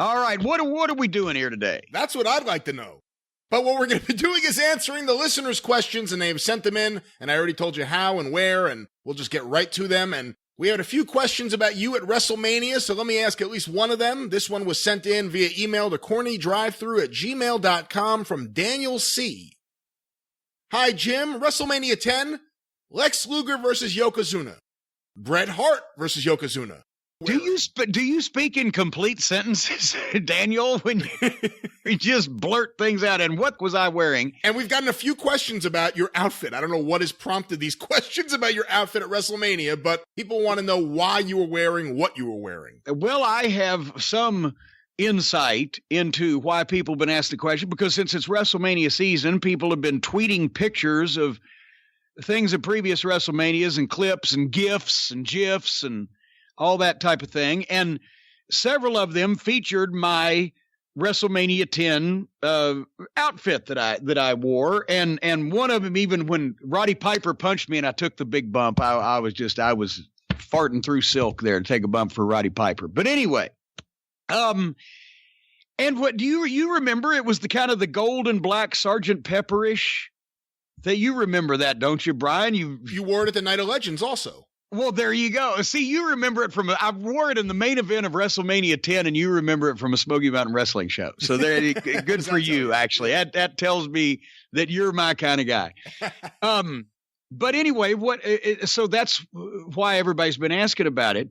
All right, what are we doing here today? That's what I'd like to know. But what we're going to be doing is answering the listeners' questions, and they've sent them in, and I already told you how and where, and we'll just get right to them. And we had a few questions about you at WrestleMania, so let me ask at least one of them. This one was sent in via email to CornyDriveThru@gmail.com from Daniel C. Hi, Jim. WrestleMania 10, Lex Luger versus Yokozuna. Bret Hart versus Yokozuna. Do you speak in complete sentences, Daniel, when you just blurt things out? And what was I wearing? And we've gotten a few questions about your outfit. I don't know what has prompted these questions about your outfit at WrestleMania, but people want to know why you were wearing what you were wearing. Well, I have some insight into why people have been asked the question, because since it's WrestleMania season, people have been tweeting pictures of things at previous WrestleManias and clips and GIFs and GIFs and all that type of thing. And several of them featured my WrestleMania 10 outfit that I wore. And one of them, even when Roddy Piper punched me and I took the big bump, I was farting through silk there to take a bump for Roddy Piper. But anyway, and what do you remember? It was the kind of the gold and black Sgt. Pepper-ish that you remember that, don't you, Brian? You wore it at the Night of Legends also. Well, there you go. See, you remember it I wore it in the main event of WrestleMania 10, and you remember it from a Smoky Mountain Wrestling show. So there, good for you, actually. That tells me that you're my kind of guy. But anyway, so that's why everybody's been asking about it.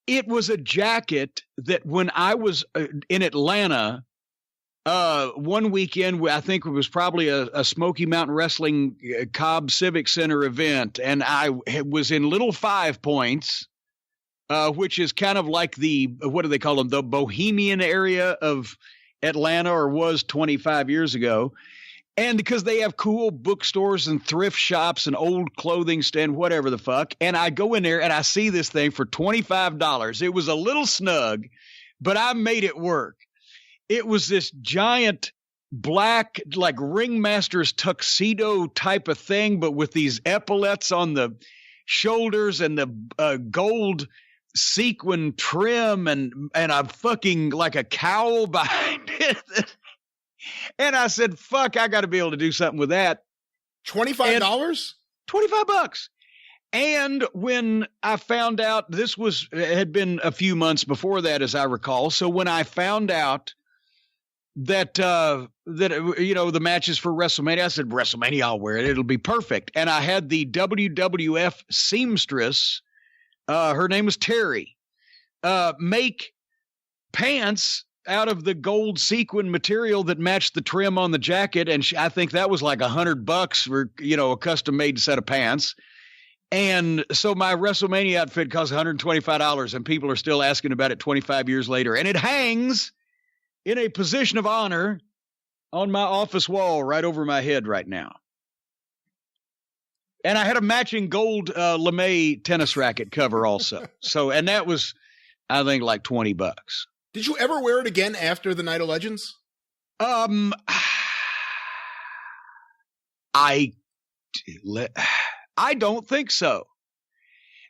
It was a jacket that when I was in Atlanta, one weekend, I think it was probably a Smoky Mountain Wrestling Cobb Civic Center event, and I was in Little 5 Points, which is kind of like what do they call them, the Bohemian area of Atlanta, or was 25 years ago. And because they have cool bookstores and thrift shops and old clothing stand, whatever the fuck. And I go in there and I see this thing for $25. It was a little snug, but I made it work. It was this giant black, like ringmaster's tuxedo type of thing, but with these epaulets on the shoulders and the gold sequin trim and a fucking like a cowl behind it. And I said, fuck, I got to be able to do something with that. $25? $25. And when I found out, had been a few months before that, as I recall. So when I found out that the matches for WrestleMania, I said, WrestleMania, I'll wear it. It'll be perfect. And I had the WWF seamstress, her name was Terry, make pants out of the gold sequin material that matched the trim on the jacket. And I think that was like $100 for, a custom made set of pants. And so my WrestleMania outfit cost $125, and people are still asking about it 25 years later. And it hangs in a position of honor on my office wall right over my head right now. And I had a matching gold lame tennis racket cover also. So, and that was, I think, like $20. Did you ever wear it again after the Night of Legends? I don't think so.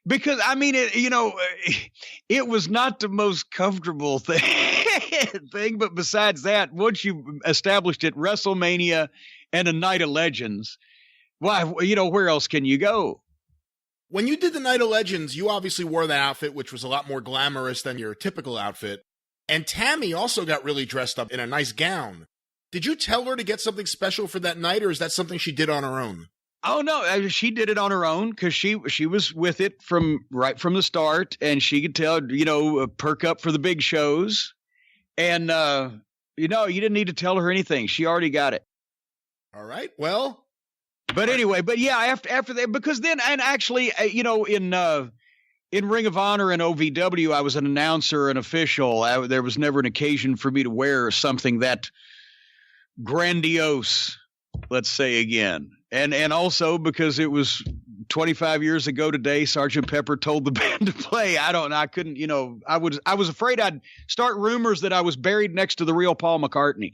Because, I mean, it was not the most comfortable thing, but besides that, once you established it, WrestleMania and a Night of Legends, why, where else can you go? When you did the Night of Legends, you obviously wore that outfit, which was a lot more glamorous than your typical outfit. And Tammy also got really dressed up in a nice gown. Did you tell her to get something special for that night, or is that something she did on her own? Oh, no, she did it on her own because she was with it right from the start, and she could tell, perk up for the big shows. And, you didn't need to tell her anything. She already got it. All right, well. But anyway, after that, because then, and actually, in Ring of Honor and OVW, I was an announcer, an official. There was never an occasion for me to wear something that grandiose, let's say again. And also because it was 25 years ago today, Sgt. Pepper told the band to play. I couldn't, I was afraid I'd start rumors that I was buried next to the real Paul McCartney.